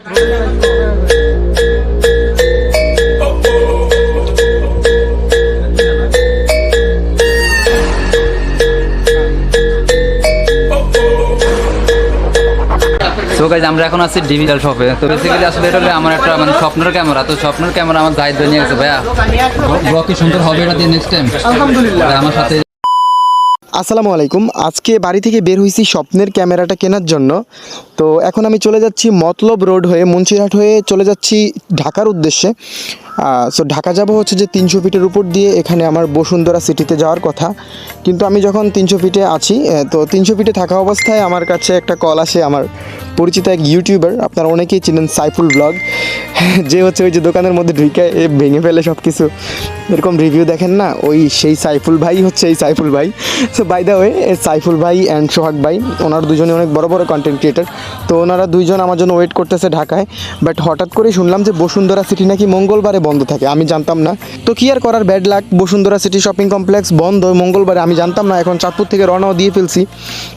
তো গাইজ আমরা এখন আছি ডিজিটাল শপে। তো বেসিক্যালি আসলে এটা হলো আমার একটা মানে স্বপ্নের ক্যামেরা। তো স্বপ্নের ক্যামেরা আমার দায়িত্ব নিয়ে গেছে ভাইয়া। ব্লগ কি সুন্দর হবে এটা দিয়ে নেক্সট টাইম আলহামদুলিল্লাহ আমার সাথে। আসসালামু আলাইকুম। আজকে বাড়ি থেকে বের হয়েছি স্বপ্নের ক্যামেরাটা কেনার জন্য। তো এখন আমি চলে যাচ্ছি মতলব রোড হয়ে মুন্সিরহাট হয়ে চলে যাচ্ছি ঢাকার উদ্দেশ্যে। সো ঢাকা যাব হচ্ছে যে 300 ফিটের উপর দিয়ে, এখানে আমার বসুন্ধরা সিটিতে যাওয়ার কথা। কিন্তু আমি যখন 300 ফিটে আছি, তো 300 ফিটে থাকা অবস্থায় আমার কাছে একটা কল আসে আমার পরিচিত এক ইউটিউবার, আপনারা অনেকেই চিনেন, সাইফুল ব্লগ, যে হচ্ছে ওই যে দোকানের মধ্যে ঢুকে ভেঙে ফেলে সব কিছু, এরকম রিভিউ দেখেন না, ওই সেই সাইফুল ভাই হচ্ছে এই সাইফুল ভাই। So by the way, Saiful ভাই অ্যান্ড সোহাগ ভাই, ওনারা দুজনে অনেক বড় বড় কন্টেন্ট ক্রিয়েটার। তো ওনারা দুইজন আমার জন্য ওয়েট করতেছে ঢাকায়। বাট হঠাৎ করেই শুনলাম যে বসুন্ধরা সিটি নাকি মঙ্গলবারে বন্ধ থাকে, আমি জানতাম না। তো কি আর করার, bad luck, Bashundhara city shopping complex বন্ধ মঙ্গলবারে, আমি জানতাম না। এখন চাঁদপুর থেকে রওনাও দিয়ে ফেলছি।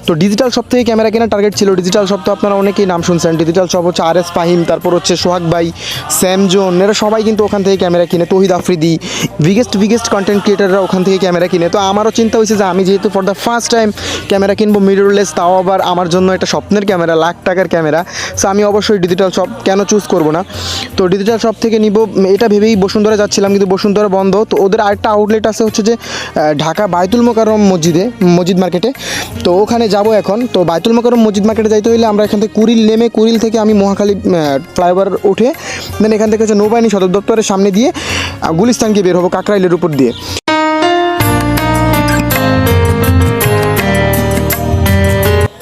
তো ডিজিটাল শপ থেকে ক্যামেরা কেনার টার্গেট ছিল। ডিজিটাল শপ তো আপনারা অনেকেই নাম শুনছেন। ডিজিটাল শপ হচ্ছে আর এস ফাহিম, তারপর হচ্ছে সোহাগ ভাই, স্যামজন, এরা সবাই কিন্তু ওখান থেকে ক্যামেরা কিনে। তহিদ আফ্রিদি, বিগেস্ট কন্টেন্ট ক্রিয়েটাররা ওখান থেকে ক্যামেরা কিনে। তো আমারও চিন্তা হয়েছে যে আমি যেহেতু for the first time camera কিনবো মিররলেস, তাও আবার আমার জন্য একটা স্বপ্নের ক্যামেরা, লাখ টাকার ক্যামেরা, সো আমি অবশ্যই ডিজিটাল শপ কেন চুজ করবো না। তো ডিজিটাল শপ থেকে নিব এটা ভেবেই বসুন্ধরা যাচ্ছিলাম, কিন্তু বসুন্ধরা বন্ধ। তো ওদের আরেকটা আউটলেট আছে হচ্ছে যে ঢাকা বায়তুল মোকাররম মসজিদ মার্কেটে। তো ওখানে যাব এখন। তো বায়তুল মোকাররম মসজিদ মার্কেটে যাইতে হলে আমরা এখান থেকে কুড়িল নেমে, কুড়িল থেকে আমি মহাখালী ফ্লাইওভার উঠে দেন এখান থেকে হচ্ছে নৌবাহিনী সদর দপ্তরের সামনে দিয়ে গুলিস্তানকে বের হবো কাকরাইলের উপর দিয়ে।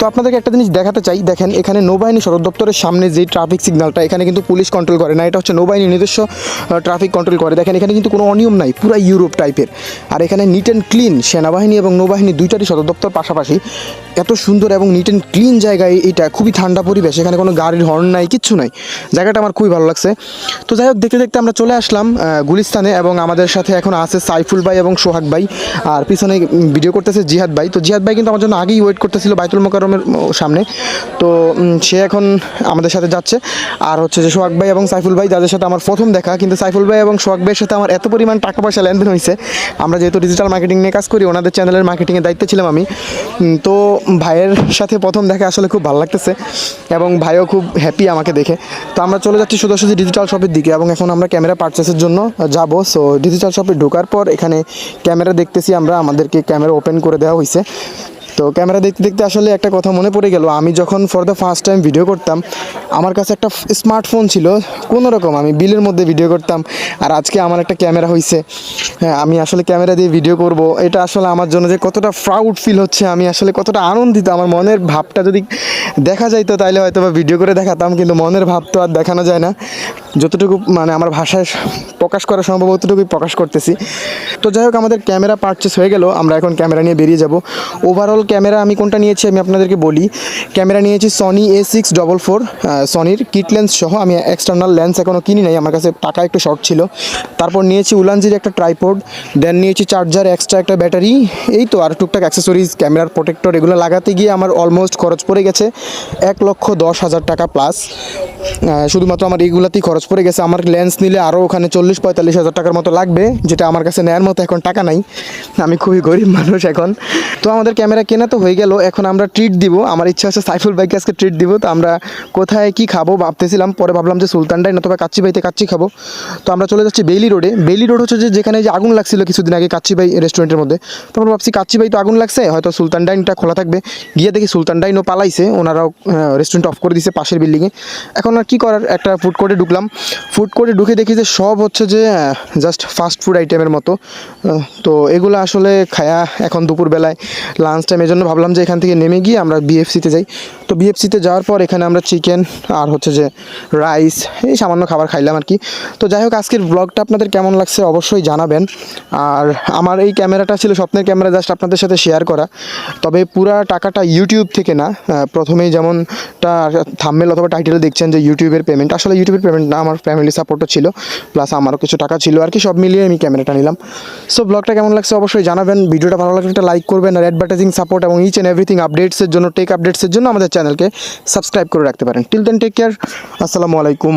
তো আপনাদেরকে একটা জিনিস দেখাতে চাই, দেখেন এখানে নৌবাহিনী সদর দপ্তরের সামনে যে ট্রাফিক সিগন্যালটা, এখানে কিন্তু পুলিশ কন্ট্রোল করে না, এটা হচ্ছে নৌবাহিনী নিজস্ব ট্রাফিক কন্ট্রোল করে। দেখেন এখানে কিন্তু কোনো অনিয়ম নাই, পুরো ইউরোপ টাইপের। আর এখানে নিট অ্যান্ড ক্লিন, সেনাবাহিনী এবং নৌবাহিনী দুইটারই সদর দপ্তর পাশাপাশি। এত সুন্দর এবং নিট অ্যান্ড ক্লিন জায়গায়, এটা খুবই ঠান্ডা পরিবেশ, এখানে কোনো গাড়ির হর্ন নাই, কিচ্ছু নাই, জায়গাটা আমার খুবই ভালো লাগছে। তো যাই হোক, দেখতে দেখতে আমরা চলে আসলাম গুলিস্তানে, এবং আমাদের সাথে এখন আছে সাইফুল ভাই এবং সোহাগ ভাই, আর পিছনে ভিডিও করতেছে জিহাদ ভাই। তো জিহাদ ভাই কিন্তু আমার জন্য আগেই ওয়েট করতেছিল বায়তুল মোকাররমের সামনে। তো সে এখন আমাদের সাথে যাচ্ছে। আর হচ্ছে যে সোহাগ ভাই এবং সাইফুল ভাই, যাদের সাথে আমার প্রথম দেখা, কিন্তু সাইফুল ভাই এবং সোহাগ ভাইয়ের সাথে আমার এত পরিমাণ টাকা পয়সা লেনদেন হয়েছে। আমরা যেহেতু ডিজিটাল মার্কেটিং নিয়ে কাজ করি, ওনাদের চ্যানেলের মার্কেটিংয়ের দায়িত্বে ছিলাম আমি। তো ভাইয়ের সাথে প্রথম দেখা আসলে খুব ভালো লাগতেছে, এবং ভাইও খুব হ্যাপি আমাকে দেখে। তো আমরা চলে যাচ্ছি সোজাসুজি ডিজিটাল শপের দিকে, এবং এখন আমরা ক্যামেরা পারচেসের জন্য যাব। সো ডিজিটাল শপে ঢোকার পর এখানে ক্যামেরা দেখতেছি আমরা, আমাদেরকে ক্যামেরা ওপেন করে দেওয়া হয়েছে। তো ক্যামেরা দেখতে দেখতে আসলে একটা কথা মনে পড়ে গেল, আমি যখন for the first time video করতাম, আমার কাছে একটা স্মার্টফোন ছিল, কোনো রকম আমি বিলের মধ্যে ভিডিও করতাম। আর আজকে আমার একটা ক্যামেরা হয়েছে, হ্যাঁ, আমি আসলে ক্যামেরা দিয়ে ভিডিও করব, এটা আসলে আমার জন্য যে কতটা প্রাউড ফিল হচ্ছে, আমি আসলে কতটা আনন্দিত। আমার মনের ভাবটা যদি দেখা যাইতো তাহলে হয়তো বা ভিডিও করে দেখাতাম, কিন্তু মনের ভাব তো আর দেখানো যায় না। যতটুকু মানে আমার ভাষায় প্রকাশ করা সম্ভব অতটুকুই প্রকাশ করতেছি। তো যাই হোক, আমাদের ক্যামেরা পারচেস হয়ে গেল, আমরা এখন ক্যামেরা নিয়ে বেরিয়ে যাব। ওভারঅল ক্যামেরা আমি কোনটা নিয়েছি আমি আপনাদেরকে বলি। ক্যামেরা নিয়েছি সনি A644, সনির কিট লেন্স সহ। আমি এক্সটার্নাল লেন্স এখনও কিনি নাই, আমার কাছে টাকা একটু শর্ট ছিল। তারপর নিয়েছি উলানজির একটা ট্রাইপড, দেন নিয়েছি চার্জার, এক্সট্রা একটা ব্যাটারি, এই তো আর টুকটাক অ্যাক্সেসরিজ, ক্যামেরার প্রোটেক্টর, এগুলো লাগাতে গিয়ে আমার অলমোস্ট খরচ পড়ে গেছে 1,10,000 টাকা প্লাস। শুধুমাত্র আমার এইগুলাতেই খরচ পড়ে গেছে। আমার লেন্স নিলে আরও ওখানে 40-45 হাজার টাকার মতো লাগবে, যেটা আমার কাছে নেওয়ার মতো এখন টাকা নাই, আমি খুবই গরিব মানুষ এখন। তো আমাদের ক্যামেরা কেনা তো হয়ে গেল, এখন আমরা ট্রিট দিব। আমার ইচ্ছা আছে সাইফুল ভাইকে আজকে ট্রিট দিব। তো আমরা কোথায় কি খাবো ভাবতেছিলাম, পরে ভাবলাম যে সুলতানডাই নতুবা কাচ্চি ভাইতে কাচ্চি খাবো। তো আমরা চলে যাচ্ছি বেইলি রোডে। বেইলি রোড হচ্ছে যে যেখানে যে আগুন লাগছিল কিছুদিন আগে কাচ্চি ভাই রেস্টুরেন্টের মধ্যে। তো আমরা ভাবছি কাচ্চি ভাই তো আগুন লাগছে, হয়তো সুলতান ডাইনটা খোলা থাকবে, গিয়ে দেখি সুলতান ডাইনও পালাইছে, ওনারাও রেস্টুরেন্ট অফ করে দিয়েছে পাশের বিল্ডিংয়ে। এখন আর কি করার, একটা ফুড কোর্টে ঢুকলাম। ফুড কোর্টে ঢুকে দেখি যে সব হচ্ছে যে জাস্ট ফাস্ট ফুড আইটেমের মতো। তো এগুলো আসলে খায়া এখন দুপুরবেলায় লাঞ্চ টাইম, এই জন্য ভাবলাম যে এখান থেকে নেমে গিয়ে আমরা বিএফসিতে যাই। তো বিএফসিতে যাওয়ার পর এখানে আমরা চিকেন আর হচ্ছে যে রাইস, এই সামান্য খাবার খাইলাম আর কি। তো যাই হোক, আজকের ব্লগটা আপনাদের কেমন লাগছে অবশ্যই জানাবেন। আর আমার এই ক্যামেরাটা ছিল স্বপ্নের ক্যামেরা, জাস্ট আপনাদের সাথে শেয়ার করা। তবে পুরা টাকাটা ইউটিউব থেকে না, প্রথমেই যেমনটা থাম্বনেল অথবা টাইটেলে দেখছেন যে ইউটিউবের পেমেন্ট, আসলে ইউটিউবের পেমেন্ট না, আমার ফ্যামিলি সাপোর্টও ছিল, প্লাস আমারও কিছু টাকা ছিল আর কি, সব মিলিয়ে আমি ক্যামেরাটা নিলাম। সো ব্লগটা কেমন লাগছে অবশ্যই জানাবেন। ভিডিওটা ভালো লাগলে একটা লাইক করবেন, আর অ্যাডভার্টাইজিং সাপোর্ট সাপোর্ট এবং ইচ অ্যান্ড এভরিথিং আপডেটসের জন্য, টেক আপডেটসের জন্য আমাদের চ্যানেলকে সাবস্ক্রাইব করে রাখতে পারেন। টিল দেন টেক কেয়ার, আসসালামু আলাইকুম।